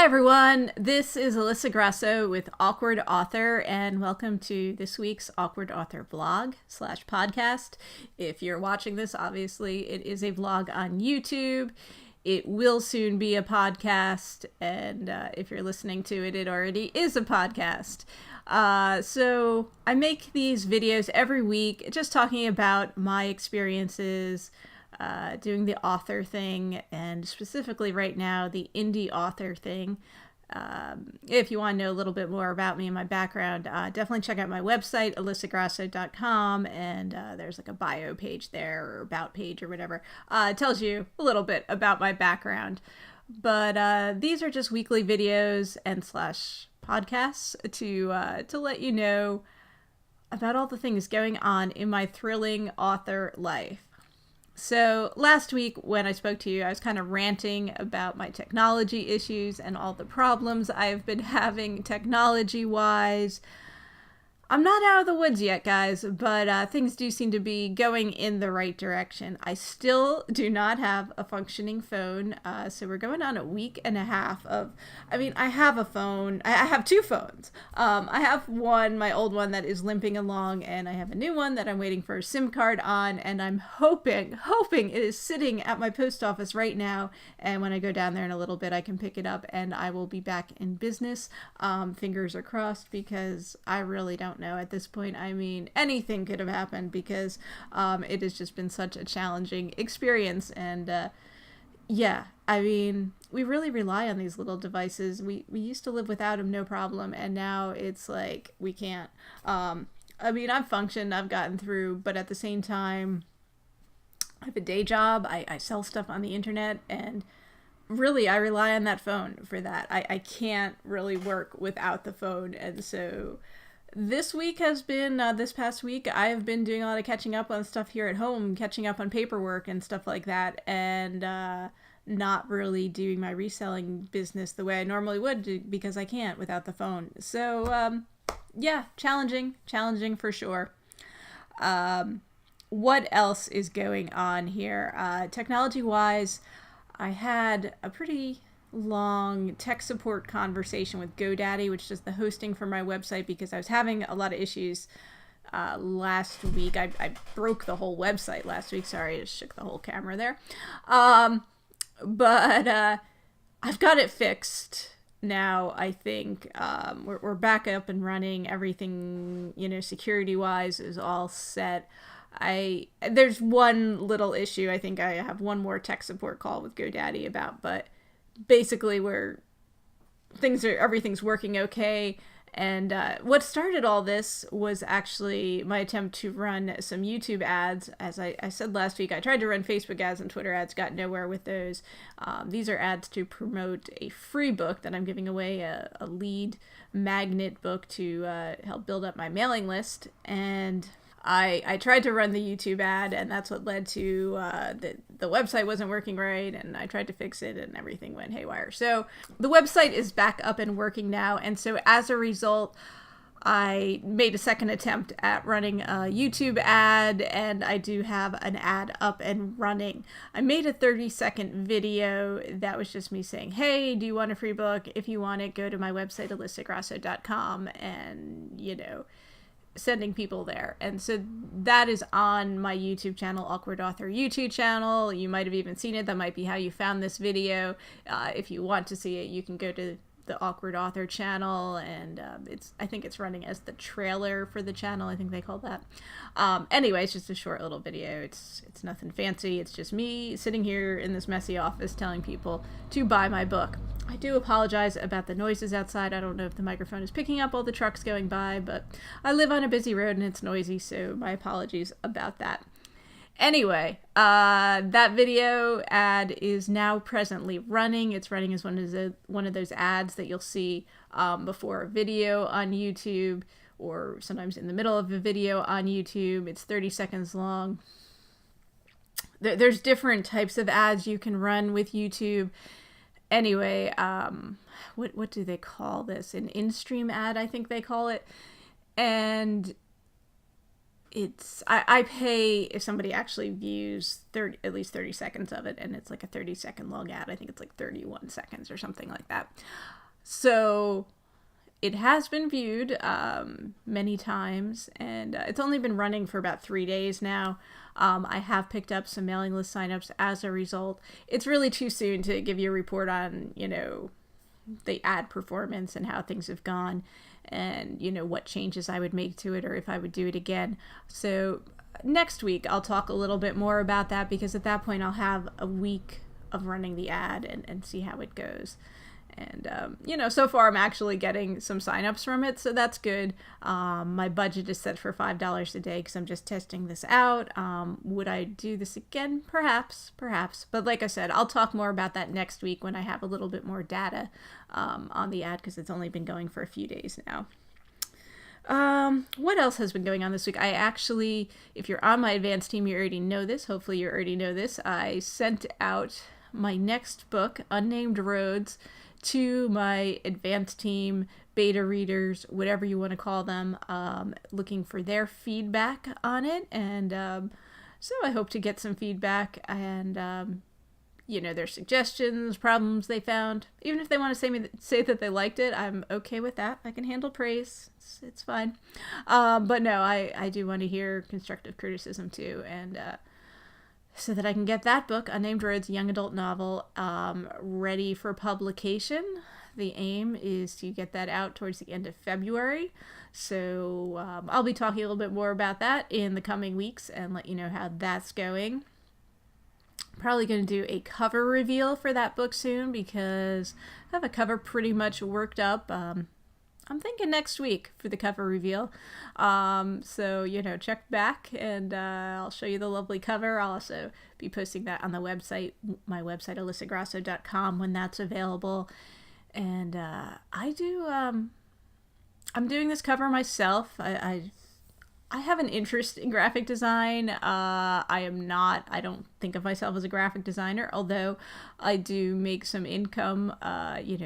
everyone, this is Alyssa Grasso with Awkward Author, and welcome to this week's Awkward Author vlog / podcast. If you're watching this, obviously it is a vlog on YouTube. It will soon be a podcast, and if you're listening to it, it already is a podcast. So I make these videos every week just talking about my experiences doing the author thing, and specifically right now the indie author thing. If you want to know a little bit more about me and my background, definitely check out my website, alyssagrasso.com, and there's like a bio page there, or about page or whatever. It tells you a little bit about my background. But these are just weekly videos and / podcasts to let you know about all the things going on in my thrilling author life. So last week when I spoke to you, I was kind of ranting about my technology issues and all the problems I've been having technology-wise. I'm not out of the woods yet, guys, but things do seem to be going in the right direction. I still do not have a functioning phone, so we're going on a week and a half of, I have a phone. I have two phones. I have one, my old one, that is limping along, and I have a new one that I'm waiting for a SIM card on, and I'm hoping it is sitting at my post office right now, and when I go down there in a little bit, I can pick it up, and I will be back in business. Fingers are crossed, because I really don't know at this point. Anything could have happened, because it has just been such a challenging experience, and we really rely on these little devices. We used to live without them, no problem, and now it's like we can't. I've functioned, I've gotten through, but at the same time, I have a day job, I sell stuff on the internet, and really I rely on that phone for that. I can't really work without the phone, and so this past week, I have been doing a lot of catching up on stuff here at home, catching up on paperwork and stuff like that, and not really doing my reselling business the way I normally would, because I can't without the phone. So, challenging for sure. What else is going on here? Technology-wise, I had a pretty long tech support conversation with GoDaddy, which is the hosting for my website, because I was having a lot of issues last week. I broke the whole website last week. Sorry, I just shook the whole camera there. But I've got it fixed now. I think we're back up and running. Everything, security wise is all set. There's one little issue I think I have one more tech support call with GoDaddy about, but basically everything's working okay. And what started all this was actually my attempt to run some YouTube ads. As I said last week, I tried to run Facebook ads and Twitter ads, got nowhere with those. These are ads to promote a free book that I'm giving away, a lead magnet book to help build up my mailing list. And I tried to run the YouTube ad, and that's what led to the website wasn't working right, and I tried to fix it, and everything went haywire. So the website is back up and working now, and so as a result, I made a second attempt at running a YouTube ad, and I do have an ad up and running. I made a 30-second video that was just me saying, hey, do you want a free book? If you want it, go to my website, alyssagrasso.com, and, sending people there. And so that is on my YouTube channel, Awkward Author YouTube channel. You might have even seen it. That might be how you found this video. If you want to see it, you can go to the Awkward Author channel, and I think it's running as the trailer for the channel. I think they call that. Anyway, it's just a short little video. It's nothing fancy. It's just me sitting here in this messy office telling people to buy my book. I do apologize about the noises outside. I don't know if the microphone is picking up all the trucks going by, but I live on a busy road and it's noisy, so my apologies about that. Anyway, that video ad is now presently running. It's running as one of those ads that you'll see before a video on YouTube, or sometimes in the middle of a video on YouTube. It's 30 seconds long. There's different types of ads you can run with YouTube. Anyway, what do they call this? An in-stream ad, I think they call it. And I pay if somebody actually views at least 30 seconds of it, and it's like a 30-second long ad. I think it's like 31 seconds or something like that. So it has been viewed many times, and it's only been running for about 3 days now. I have picked up some mailing list signups as a result. It's really too soon to give you a report on, the ad performance and how things have gone, and, what changes I would make to it or if I would do it again. So next week I'll talk a little bit more about that, because at that point I'll have a week of running the ad and see how it goes. And, so far I'm actually getting some signups from it, so that's good. My budget is set for $5 a day because I'm just testing this out. Would I do this again? Perhaps. But like I said, I'll talk more about that next week when I have a little bit more data on the ad, because it's only been going for a few days now. What else has been going on this week? I actually, if you're on my advanced team, you already know this. Hopefully you already know this. I sent out my next book, Unnamed Roads, to my advanced team, beta readers, whatever you want to call them, looking for their feedback on it. And so I hope to get some feedback and, their suggestions, problems they found. Even if they want to say that they liked it, I'm okay with that. I can handle praise. It's fine. But no, I do want to hear constructive criticism too. And so that I can get that book, Unnamed Roads, young adult novel, ready for publication. The aim is to get that out towards the end of February. So I'll be talking a little bit more about that in the coming weeks and let you know how that's going. Probably going to do a cover reveal for that book soon, because I have a cover pretty much worked up. I'm thinking next week for the cover reveal. So, check back and I'll show you the lovely cover. I'll also be posting that on the website, my website, alyssagrasso.com, when that's available. And I'm doing this cover myself. I have an interest in graphic design. I don't think of myself as a graphic designer, although I do make some income,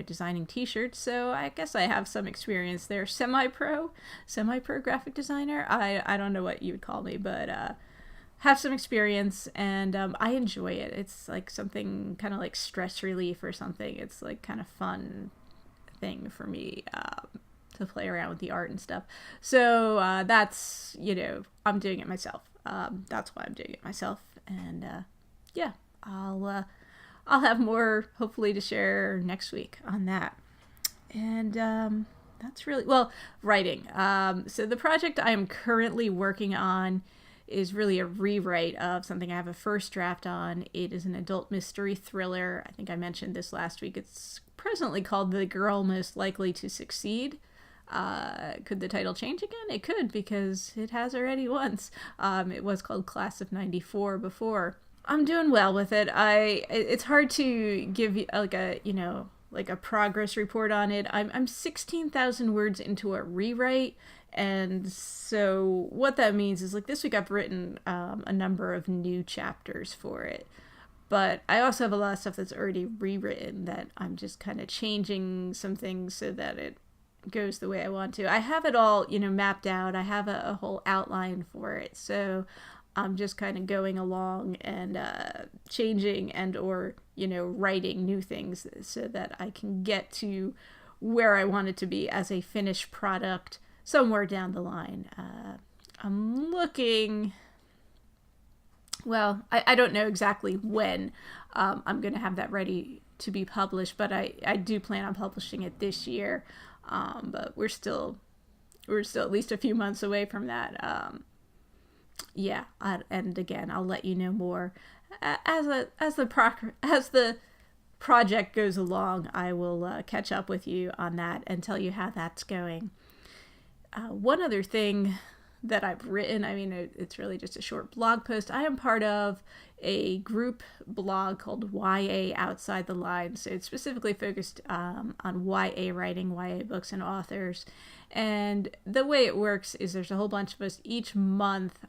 designing t-shirts. So I guess I have some experience there. Semi-pro graphic designer. I don't know what you would call me, but have some experience, and I enjoy it. It's like something kind of like stress relief or something. It's like kind of fun thing for me. To play around with the art and stuff. So that's, I'm doing it myself. That's why I'm doing it myself. And I'll have more hopefully to share next week on that. And that's really, writing. So the project I am currently working on is really a rewrite of something I have a first draft on. It is an adult mystery thriller. I think I mentioned this last week. It's presently called The Girl Most Likely to Succeed. Could the title change again? It could, because it has already once. It was called Class of 94 before. I'm doing well with it. It's hard to give you like a progress report on it. I'm 16,000 words into a rewrite, and so what that means is, like, this week I've written a number of new chapters for it. But I also have a lot of stuff that's already rewritten that I'm just kind of changing some things so that it goes the way I want to. I have it all, mapped out. I have a whole outline for it. So I'm just kind of going along and changing and or, writing new things so that I can get to where I want it to be as a finished product somewhere down the line. I'm looking... Well, I don't know exactly when I'm going to have that ready to be published, but I do plan on publishing it this year. But we're still at least a few months away from that. And again, I'll let you know more as the project goes along. I will catch up with you on that and tell you how that's going. One other thing that I've written, it's really just a short blog post. I am part of a group blog called YA Outside the Lines. So it's specifically focused on YA writing, YA books and authors. And the way it works is there's a whole bunch of us each month.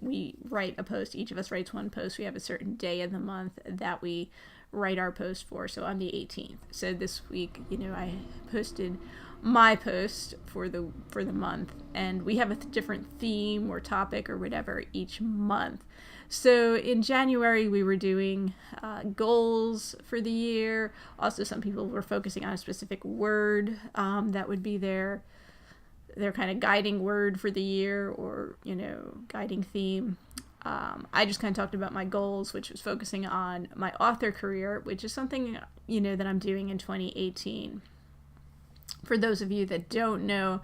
We write a post. Each of us writes one post. We have a certain day of the month that we write our post for. So on the 18th. So this week, I posted my post for the month, and we have a different theme or topic or whatever each month. So in January, we were doing goals for the year. Also, some people were focusing on a specific word that would be their kind of guiding word for the year, or, guiding theme. I just kind of talked about my goals, which was focusing on my author career, which is something, that I'm doing in 2018. For those of you that don't know,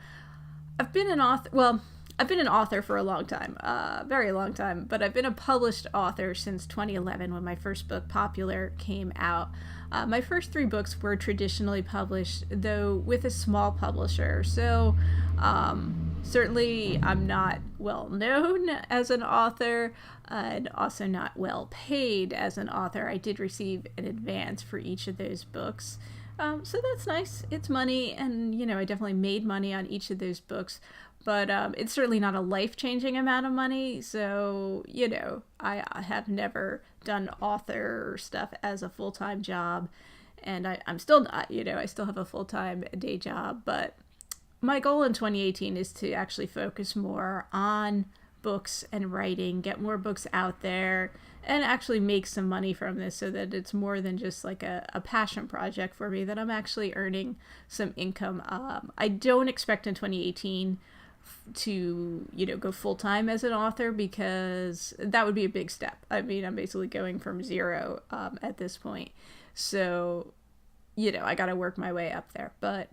I've been an author for a long time, very long time, but I've been a published author since 2011 when my first book, Popular, came out. My first 3 books were traditionally published, though with a small publisher. So certainly I'm not well known as an author, and also not well paid as an author. I did receive an advance for each of those books. So that's nice. It's money, and, I definitely made money on each of those books, but it's certainly not a life-changing amount of money. So, I have never done author stuff as a full-time job, and I'm still not, I still have a full-time day job, but my goal in 2018 is to actually focus more on books and writing, get more books out there, and actually make some money from this, so that it's more than just like a passion project for me, that I'm actually earning some income. I don't expect in 2018 to, go full-time as an author, because that would be a big step. I mean, I'm basically going from zero at this point. So, I got to work my way up there. But,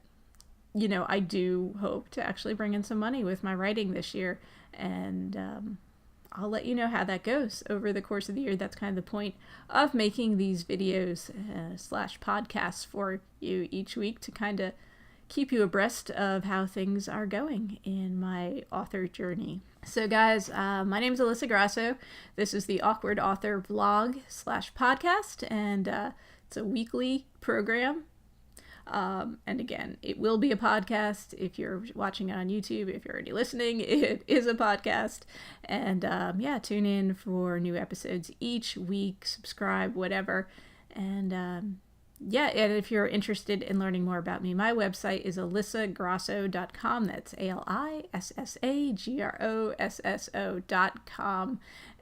I do hope to actually bring in some money with my writing this year, and I'll let you know how that goes over the course of the year. That's kind of the point of making these videos / podcasts for you each week, to kind of keep you abreast of how things are going in my author journey. So guys, my name is Alyssa Grasso. This is the Awkward Author vlog / podcast, and it's a weekly program. And again, it will be a podcast. If you're watching it on YouTube, if you're already listening, it is a podcast. And tune in for new episodes each week, subscribe, whatever. And and if you're interested in learning more about me, my website is alyssagrosso.com. That's ALISSAGROSSO.com.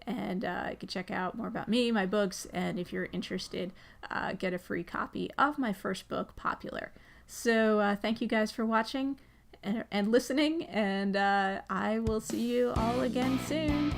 And you can check out more about me, my books, and if you're interested, get a free copy of my first book, Popular. So thank you guys for watching and listening, and I will see you all again soon.